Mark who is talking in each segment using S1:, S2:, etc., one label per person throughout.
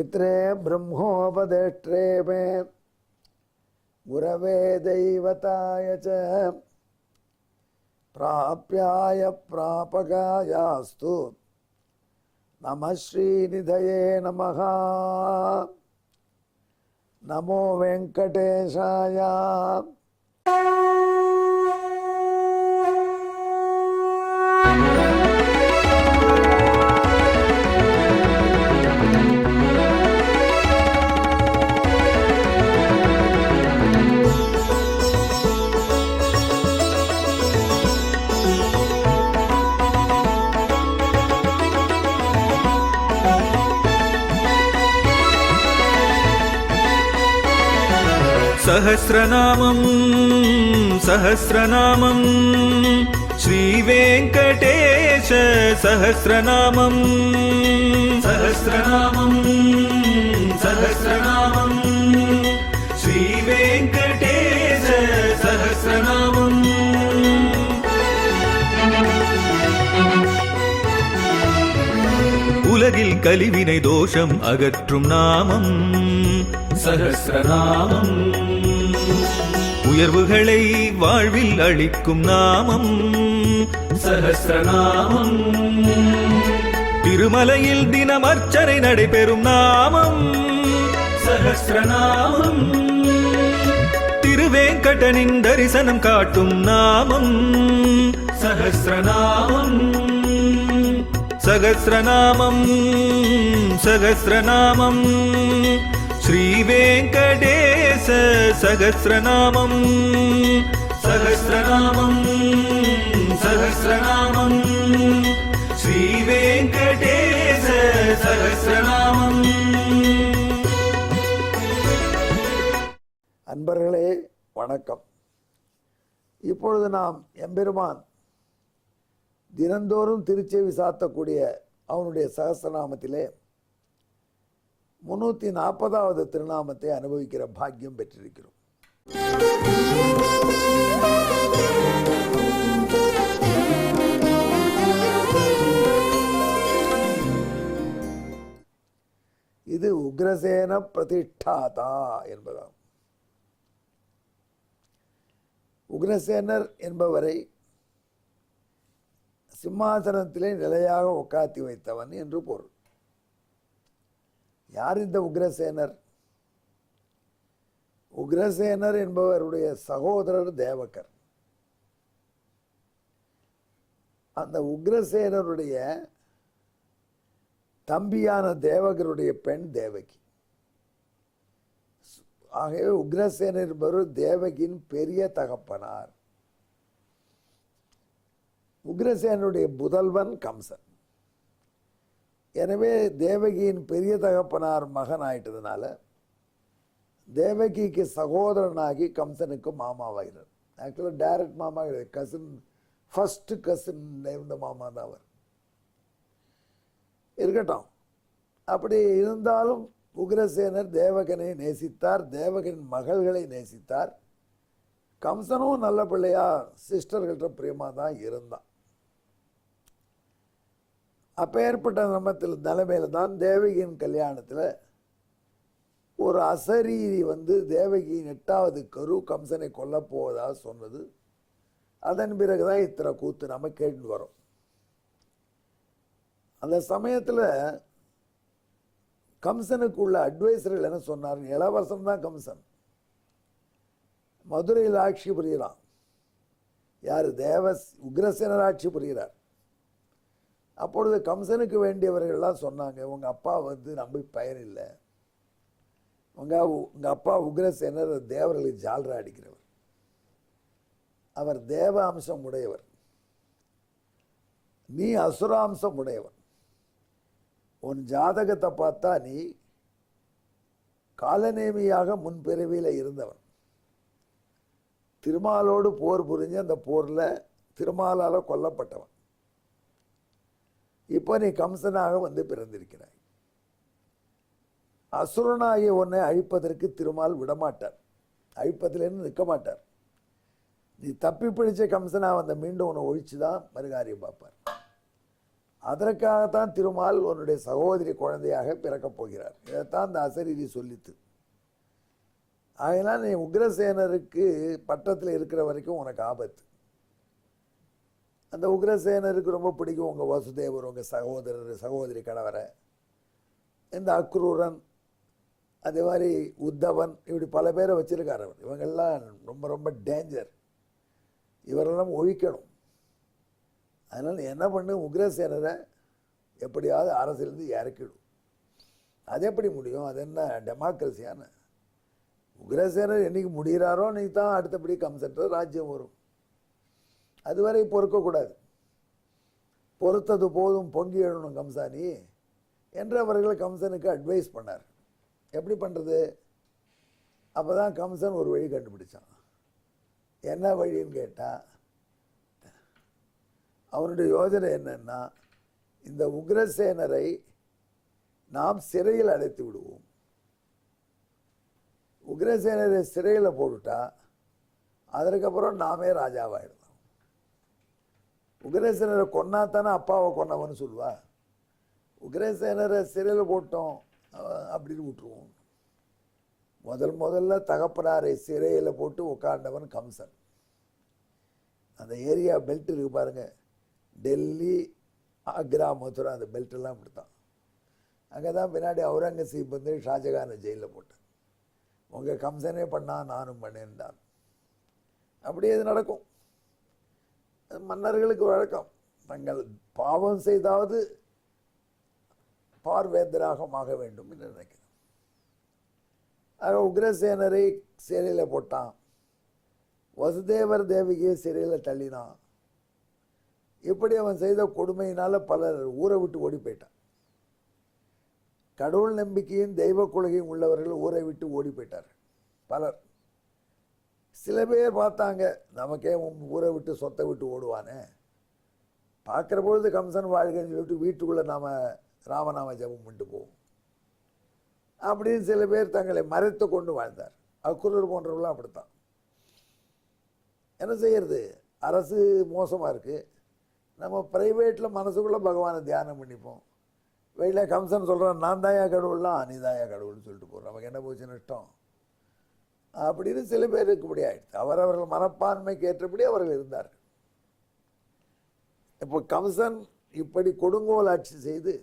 S1: पित्रे ब्रह्मोपदेष्ट्रे मे गुरवे दैवताय च प्राप्याय प्रापकायास्तु नमः श्रीनिधये नमः। नमो वेंकटेशाय।
S2: सहस्रनामं सहस्रनामं श्रीवेङ्कटेश सहस्रनामं सहस्रनामं सहस्रनामं श्रीवेङ्कटेश सहस्रनामं। உலகில் கலிவினை தோஷம் அகற்றும் நாமம் சஹஸ்ரநாமம். உயர்வுகளை வாழ்வில் அளிக்கும் நாமம் சஹஸ்ரநாமம். திருமலையில் தினம் அர்ச்சனை நடைபெறும் நாமம் சஹஸ்ரநாமம். திருவேங்கடனின் தரிசனம் காட்டும் நாமம் சஹஸ்ரநாமம். சகஸ்ரநாமம் சகஸ்ரநாமம் श्रीवेङ्कटेश सहस्रनामं सहस्रनामं सहस्रनामं श्रीवेङ्कटेश सहस्रनामं।
S1: அன்பர்களே வணக்கம். இப்பொழுது நாம் எம்பெருமான் தினந்தோறும் திருச்செவி சாத்தக்கூடிய அவனுடைய சகஸ்ரநாமத்திலே 340வது திருநாமத்தை அனுபவிக்கிற பாக்கியம் பெற்றிருக்கிறோம். இது உக்ரசேன பிரதிஷ்டாதா என்பதாகும். உக்ரசேனர் என்பவரை சிம்மாசனத்திலே நிலையாக உட்காத்தி வைத்தவன் என்று பொருள். யார் இந்த உக்ரசேனர்? உக்ரசேனர் என்பவருடைய சகோதரர் தேவகர். அந்த உக்ரசேனருடைய தம்பியான தேவகருடைய பெண் தேவகி. ஆகவே உக்ரசேனர் என்பவர் தேவகியின் பெரிய தகப்பனார். உக்ரசேனருடைய புதல்வன் கம்சன். எனவே தேவகியின் பெரிய தகப்பனார் மகன் ஆயிட்டதுனால தேவகிக்கு சகோதரனாகி கம்சனுக்கு மாமாவாகிறார். ஆக்சுவலாக டைரக்ட் மாமா கிடையாது, கசின், ஃபர்ஸ்ட் கசின் இருந்த மாமா தான் அவர். இருக்கட்டும், அப்படி இருந்தாலும் உக்ரசேனர் தேவகனை நேசித்தார், தேவகனின் மகள்களை நேசித்தார். கம்சனும் நல்ல பிள்ளையா சிஸ்டர்கள்ட்ட பிரியமாக தான் இருந்தான். அப்பேற்பட்ட நிலைமையில தான் தேவகியின் கல்யாணத்தில் ஒரு அசரீரி வந்து தேவகியின் 8வது கரு கம்சனை கொல்ல போவதாக சொன்னது. அதன் பிறகுதான் இத்தனை கூத்து நம்ம கேட்டு வரோம். அந்த சமயத்தில் கம்சனுக்கு உள்ள அட்வைசர்கள் என்ன சொன்னார்? இளவரசன் தான் கம்சன், மதுரையில் ஆட்சி புரிகிறான். யார்? உக்ரசேனர் ஆட்சி புரிகிறார். அப்பொழுது கம்சனுக்கு வேண்டியவர்கள்லாம் சொன்னாங்க, உங்கள் அப்பா வந்து நம்பி பயன் இல்லை, உங்கள் அப்பா உக்ரசேனர் தேவர்களுக்கு ஜால்ரா அடிக்கிறவர், அவர் தேவ அம்சம் உடையவர், நீ அசுராம்சம் உடையவன், உன் ஜாதகத்தை பார்த்தா நீ காலநேமியாக முன்பிறவியில் இருந்தவன், திருமாலோடு போர் புரிஞ்சு அந்த போரில் திருமாலால் கொல்லப்பட்டவன், இப்போ நீ கம்சனாக வந்து பிறந்திருக்கிறாய். அசுரனாகிய உன்னை அழிப்பதற்கு திருமால் விடமாட்டார், அழிப்பதிலேருந்து நிற்க மாட்டார். நீ தப்பி பிடிச்ச கம்சனா வந்த மீண்டும் உன்னை ஒழிச்சு தான் மறுகாரியம் பார்ப்பார். அதற்காகத்தான் திருமால் உன்னுடைய சகோதரி குழந்தையாக பிறக்கப் போகிறார். இதைத்தான் அந்த அசரீரி சொல்லித்து. ஆகையினால் நீ உக்ரசேனருக்கு பட்டத்தில் இருக்கிற வரைக்கும் உனக்கு ஆபத்து. அந்த உக்ரசேனருக்கு ரொம்ப பிடிக்கும் உங்கள் வசுதேவர், உங்கள் சகோதரர், சகோதரி கணவரை. இந்த அக்ரூரன், அதே மாதிரி உத்தவன், இப்படி பல பேரை வச்சிருக்கார் அவர். இவங்கெல்லாம் ரொம்ப ரொம்ப டேஞ்சர், இவரெல்லாம் ஒழிக்கணும். அதனால் என்ன பண்ணு, உக்ரசேனரை எப்படியாவது அரசிலிருந்து இறக்கிடும். அது எப்படி முடியும்? அது என்ன டெமோக்ரஸியான? உக்ரசேனர் என்னைக்கு முடிகிறாரோ அன்றைக்கி தான் அடுத்தபடி கம்சன்ற ராஜ்யம் வரும். அதுவரை பொறுக்கக்கூடாது. பொறுத்தது போதும் பொங்கி எழுணும் கம்சானி என்று அவர்கள் கம்சனுக்கு அட்வைஸ் பண்ணார். எப்படி பண்ணுறது? அப்போ தான் கம்சன் ஒரு வழி கண்டுபிடிச்சான். என்ன வழின்னு கேட்டால், அவனுடைய யோஜனை என்னன்னா, இந்த உக்ரசேனரை நாம் சிறையில் அடைத்து விடுவோம். உக்ரசேனரை சிறையில் போட்டுட்டா அதற்கப்புறம் நாமே ராஜாவாயிடலாம். உக்ரசேனரை கொன்னாத்தானே அப்பாவை கொன்னவன்னு சொல்லுவா. உக்ரசேனரை சிறையில் போட்டோம் அப்படின்னு விட்டுருவோம். முதல்ல தகப்பனாரை சிறையில் போட்டு உட்கார்ந்தவன் கம்சன். அந்த ஏரியா பெல்ட் இருக்கு பாருங்க, டெல்லி, ஆக்ரா, மதுரா, அந்த பெல்ட்டெல்லாம் இப்படித்தான். அங்கே தான் பின்னாடி அவுரங்கசீப் வந்து ஷாஜகானை ஜெயிலில் போட்டான். உங்கள் கம்சனே பண்ணா நானும் பண்ணேன்டான். அப்படியே இது நடக்கும். மன்னர்களுக்கு வழக்கம், தங்கள் பாவம் செய்தாவது பார்வேந்தராக ஆக வேண்டும் என்று நினைக்கிறேன். ஆக உக்ரசேனரை சிறையில் போட்டான். வசுதேவர் தேவியை சிறையில் தள்ளினான். இப்படி அவன் செய்த கொடுமையினால பலர் ஊரை விட்டு ஓடி போயிட்டான். கடவுள் நம்பிக்கையும் தெய்வ கொள்கையும் உள்ளவர்கள் ஊரை விட்டு ஓடி போயிட்டார் பலர். சில பேர் பார்த்தாங்க, நமக்கே ஊரை விட்டு சொத்தை விட்டு ஓடுவானே, பார்க்குற பொழுது கம்சன் வாழ்க்கைன்னு சொல்லிட்டு வீட்டுக்குள்ளே நாம் ராமநாம ஜபம் பண்ணிட்டு போவோம் அப்படின்னு சில பேர் தங்களை மறைத்து கொண்டு வாழ்ந்தார். அக்குரர் போன்றவர்களாம் அப்படித்தான். என்ன செய்யறது? அரசு மோசமாக இருக்குது. நம்ம ப்ரைவேட்டில் மனசுக்குள்ளே பகவானை தியானம் பண்ணிப்போம். வெளியில் கம்சன் சொல்கிறான், நான் தாயா கடவுள்லாம், நீ தாயா கடவுள்னு சொல்லிட்டு போகிறோம், நமக்கு என்ன போச்சு நஷ்டம் அப்படின்னு சில பேருக்கு இப்படி ஆயிடுச்சு. அவரவர்கள் மனப்பான்மைக்கு ஏற்றபடி அவர்கள் இருந்தார்கள். இப்போ கம்சன் இப்படி கொடுங்கோல் ஆட்சி செய்து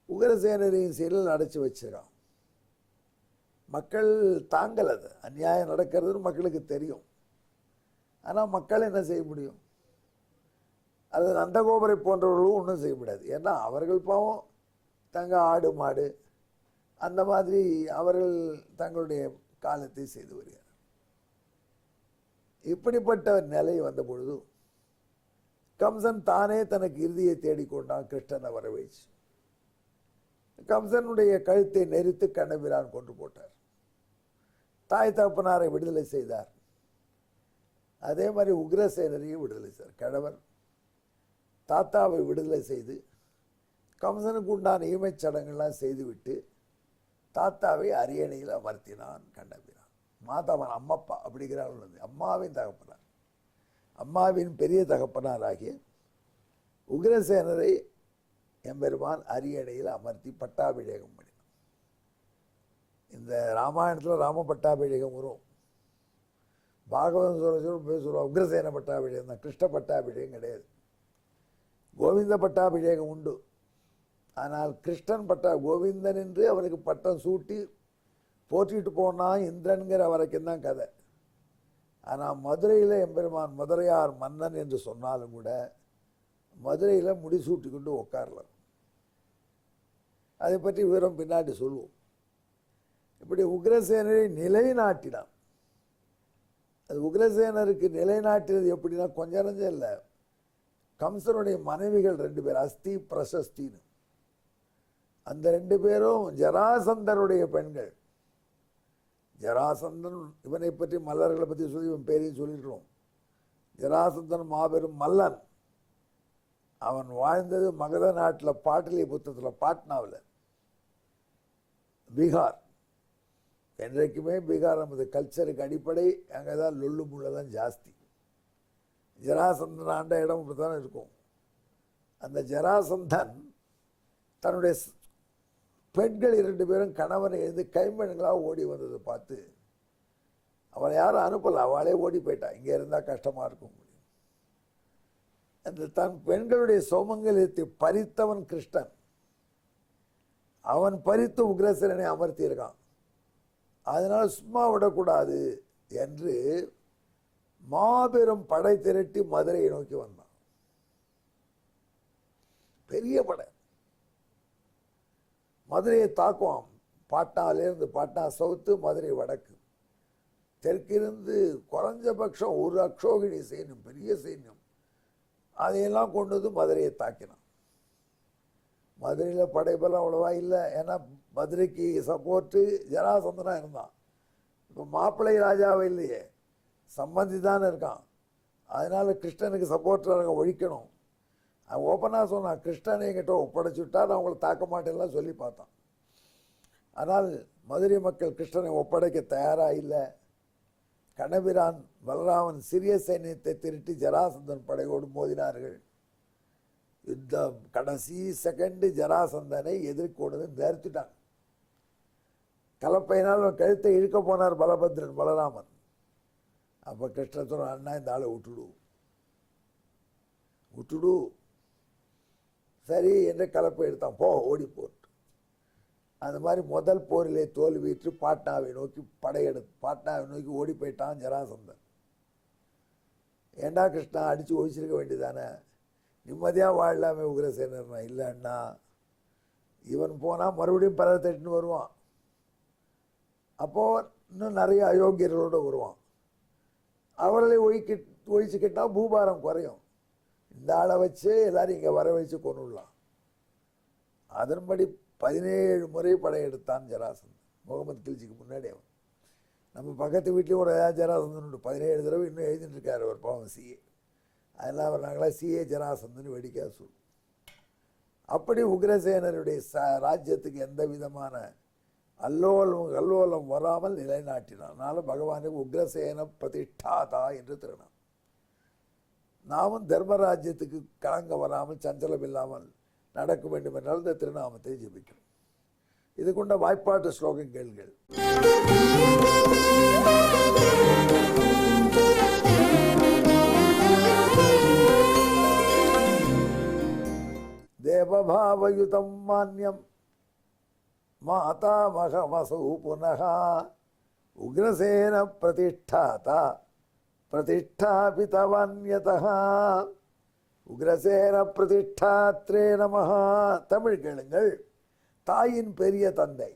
S1: உக்ரசேனரையும் சிறையில் அடைச்சி வச்சிருக்கான். மக்கள் தாங்கல், அது அநியாயம் நடக்கிறதுன்னு மக்களுக்கு தெரியும். ஆனால் மக்கள் என்ன செய்ய முடியும்? அது நந்தகோபரை போன்றவர்களும் ஒன்றும் செய்ய முடியாது. ஏன்னா அவர்கள் பாவம் தங்க ஆடு மாடு அந்த மாதிரி அவர்கள் தங்களுடைய காலத்தை செய்து வருகிறார். இப்படிப்பட்ட நிலை வந்த பொழுது கம்சன் தானே தனக்கு இறுதியை தேடிக்கொண்டான். கிருஷ்ணனை வரவழைச்சு கம்சனுடைய கழுத்தை நெரித்து கண்ணபிரான் கொண்டு போட்டார். தாய் தகப்பனாரை விடுதலை செய்தார். அதே மாதிரி உக்ரசேனரையும் விடுதலை செய்தார். கணவர் தாத்தாவை விடுதலை செய்து கம்சனுக்கு உண்டான ஈமைச் சடங்குகள்லாம் செய்துவிட்டு தாத்தாவை அரியணையில் அமர்த்தினான் கண்ணபிரான். மாதாவன் அம்மப்பா அப்படிங்கிறார்கள், அம்மாவின் தகப்பனார், அம்மாவின் பெரிய தகப்பனார் ஆகிய உக்ரசேனரை எம்பெருமான் அரியணையில் அமர்த்தி பட்டாபிஷேகம் பண்ணினான். இந்த ராமாயணத்தில் ராம பட்டாபிஷேகம் வரும். பாகவதம் சொல்லுவாங்க உக்ரசேன பட்டாபிஷேகம் தான், கிருஷ்ண பட்டாபிஷேகம் கிடையாது. கோவிந்த பட்டாபிஷேகம் உண்டு. ஆனால் கிருஷ்ணன் கோவிந்தன் என்று அவனுக்கு பட்டம் சூட்டி போற்றிட்டு போனான் இந்திரன்கிற வரைக்கும் தான் கதை. ஆனால் மதுரையில் எம்பெருமான் மதுரையார் மன்னன் என்று சொன்னாலும் கூட மதுரையில் முடிசூட்டி கொண்டு உட்காரலாம். அதை பற்றி விவரம் பின்னாடி சொல்லுவோம். இப்படி உக்ரசேனரை நிலைநாட்டினான். அது உக்ரசேனருக்கு நிலைநாட்டினது எப்படின்னா கொஞ்சம் நஞ்சம் இல்லை. கம்சனுடைய மனைவிகள் 2 பேர், அஸ்தி பிரசஸ்தின்னு. அந்த 2 பேரும் ஜராசந்தனுடைய பெண்கள். ஜராசந்தன் இவனை பற்றி மல்லர்களை பற்றி சொல்லி இவன் பேரையும் சொல்லிடுறோம். ஜராசந்தன் மாபெரும் மல்லன். அவன் வாழ்ந்தது மகத நாட்டில் பாட்டலிபுத்திரத்தில், பாட்னாவில், பீகார். என்றைக்குமே பீகார் நமது கல்ச்சருக்கு அடிப்படை. அங்கே தான் லொல்லு முள்ள தான் ஜாஸ்தி. ஜராசந்தன் ஆண்ட இடம் இப்படி தானே இருக்கும். அந்த ஜராசந்தன் தன்னுடைய பெண்கள் 2 பேரும் கணவனை எழுந்து கைம்பெண்களாக ஓடி வந்ததை பார்த்து அவளை யாரும் அனுப்பல, அவளே ஓடி போயிட்டா, இங்கே இருந்தால் கஷ்டமாக இருக்கும். அந்த தன் பெண்களுடைய சோமங்கலியத்தை பறித்தவன் கிருஷ்ணன். அவன் பறித்து உக்ரசேனனை அமர்த்தியிருக்கான். அதனால் சும்மா விடக்கூடாது என்று மாபெரும் படை திரட்டி மதுரையை நோக்கி வந்தான். பெரிய படை மதுரையை தாக்குவான். பாட்னாவிலிருந்து, பாட்னா சவுத்து, மதுரை வடக்கு, தெற்கிருந்து குறைஞ்சபட்சம் 1 அக்ஷோகிணி சைன்யம், பெரிய சைன்யம், அதையெல்லாம் கொண்டு வந்து மதுரையை தாக்கினான். மதுரையில் படைபலம் அவ்வளவா இல்லை, ஏன்னா மதுரைக்கு சப்போர்ட்டு ஜராசந்தனா இருந்தான். இப்போ மாப்பிள்ளை ராஜாவை இல்லையே, சம்பந்தி தான் இருக்கான். அதனால கிருஷ்ணனுக்கு சப்போர்ட்டாக ஒழிக்கணும். அவன் ஓப்பனாக சொன்னான், கிருஷ்ணனை என்கிட்ட ஒப்படைச்சுட்டா நான் அவங்களை தாக்க மாட்டேன்லாம் சொல்லி பார்த்தான். ஆனால் மதுரை மக்கள் கிருஷ்ணனை ஒப்படைக்க தயாராக இல்லை. கண்ணபிரான் பலராமன் சிறிய சைன்யத்தை திரட்டி ஜராசந்தன் படையோடு மோதினார்கள். யுத்தம் கடைசி செகண்டு ஜராசந்தனை எதிர்கொண்டு நிறுத்திட்டாங்க. கலப்பையினால் கழுத்தை இழுக்க போனார் பலபத்ரன் பலராமன். அப்போ கிருஷ்ணன் சொன்ன, அண்ணா இந்த ஆளை விட்டுடு. சரி என்று கலப்பை எடுத்தான், ஓடி போட்டு. அந்த மாதிரி முதல் போரிலே தோல்வியுற்று பாட்னாவை நோக்கி பாட்னாவை நோக்கி ஓடி போயிட்டான் ஜராசந்தன். ஏண்டா கிருஷ்ணா, அடித்து ஒழிச்சிருக்க வேண்டியதானே, நிம்மதியாக வாழலாமே உக்ரசேனர்னா. இல்லை அண்ணா, இவன் போனால் மறுபடியும் பரதட்டுன்னு வருவான். அப்போது இன்னும் நிறைய அயோக்கியர்களோடு வருவான். அவர்களை ஒழிச்சுக்கிட்டா பூபாரம் குறையும். இந்த ஆளை வச்சு எல்லாரும் இங்கே வர வச்சு கொண்டுடலாம். அதன்படி 17 முறை படையெடுத்தான் ஜராசந்தன். முகமது கில்ஜிக்கு முன்னாடி அவன். நம்ம பக்கத்து வீட்லேயும் ஒரு ஜராசந்தன் உண்டு. 17 தடவை இன்னும் எழுதிட்டு இருக்காரு ஒரு பாவம் சிஏ. அதெல்லாம் அவர் நாங்களா சிஏ ஜராசந்தன் வெடிக்காத சொல். அப்படி உக்ரசேனருடைய ராஜ்யத்துக்கு எந்த விதமான அல்லோலம் வராமல் நிலைநாட்டினான். அதனால பகவானுக்கு உக்ரசேன பிரதிஷ்டாதா என்று திருநாம். நாமும் தர்மராஜ்யத்துக்கு கலங்க வராமல் சஞ்சலம் இல்லாமல் நடக்க வேண்டும் என்றால் இந்த திருநாமத்தை ஜெபிக்கிறோம். இது கொண்ட வாய்ப்பாட்டு ஸ்லோகம் கேள்கள். தேவபாவயுதம் மான்யம் மாதாமகமசௌ புனः உக்ரசேன பிரதிஷ்டாதா பிரதிஷ்டாபிதவன்யதः உக்ரசேன பிரதிஷ்டாத்ரே நமஹ. தமிழ் கேளுங்கள். தாயின் பெரிய தந்தை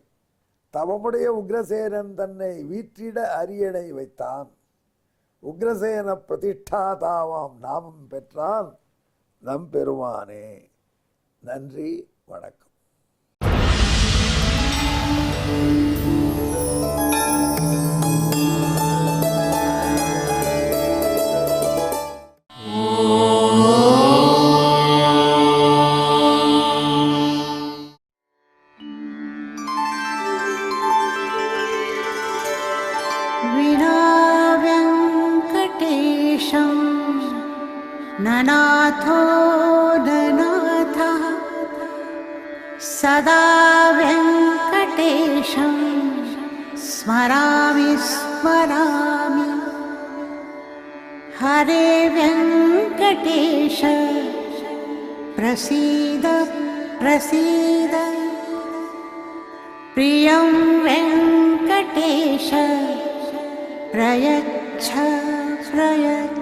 S1: தவமுடைய உக்ரசேனன் தன்னை வீற்றிட அரியணை வைத்தான். உக்ரசேன பிரதிஷ்டாதாவாம் நாமம் பெற்றான் நம் பெருமானே. நன்றி, வணக்கம்.
S3: ननाथो ननाथः सदा वेङ्कटेशं स्मरामि स्मरामि. हरे वेङ्कटेश प्रसीद प्रसीद. प्रियं वेङ्कटेश प्रयच्छ प्रयच्छ.